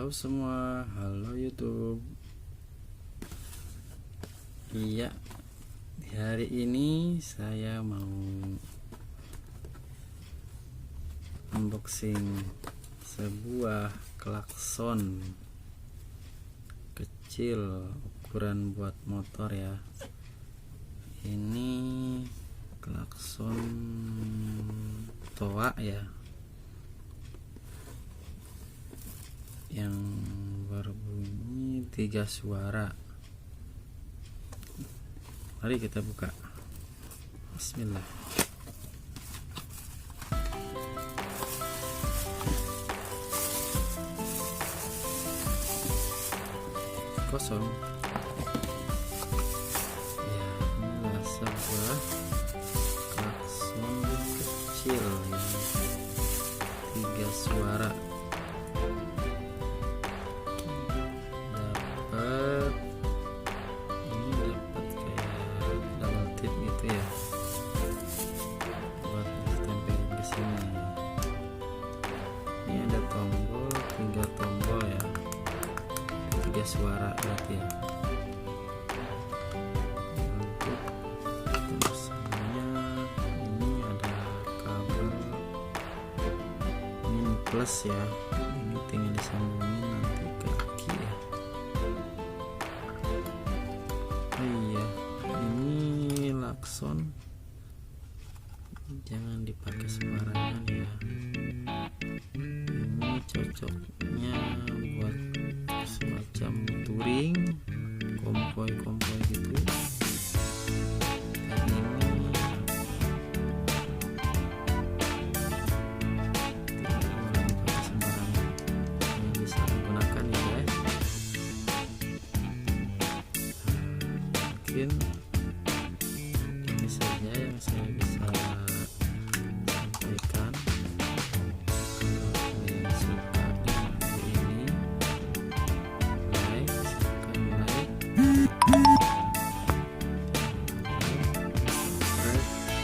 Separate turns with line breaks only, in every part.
Halo semua, halo YouTube. Iya, di hari ini saya mau unboxing sebuah klakson kecil ukuran buat motor ya. Ini klakson toa ya, yang berbunyi 3 suara. Mari kita buka. Bismillah. Kosong ya. Inilah sebuah klakson kecil yang 3 suara. Ya, buat ditempel di sini. Ini ada tombol, 3 tombol ya, 3 suara berarti ya. Untuk tulisannya ini ada kabel, ini plus ya, ini tinggal disambungin nanti ke kaki ya. Oh iya, ini klakson jangan dipakai sembarangan ya. Ini cocoknya buat semacam touring, konvoi gitu. Dan ini tidak boleh dipakai sembarangan, hanya bisa digunakan ya guys. Mungkin ini saja yang saya bisa sampaikan. Kalau kalian suka dengan video ini, silahkan like, subscribe,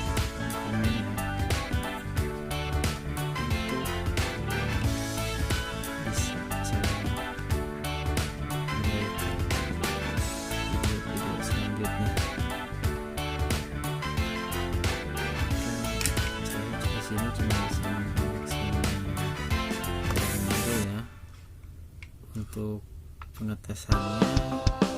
dan komen ya, untuk bisa saya membuat video-video selanjutnya. Sini cuma bisa unboxing barang dulu ya. Untuk pengetesannya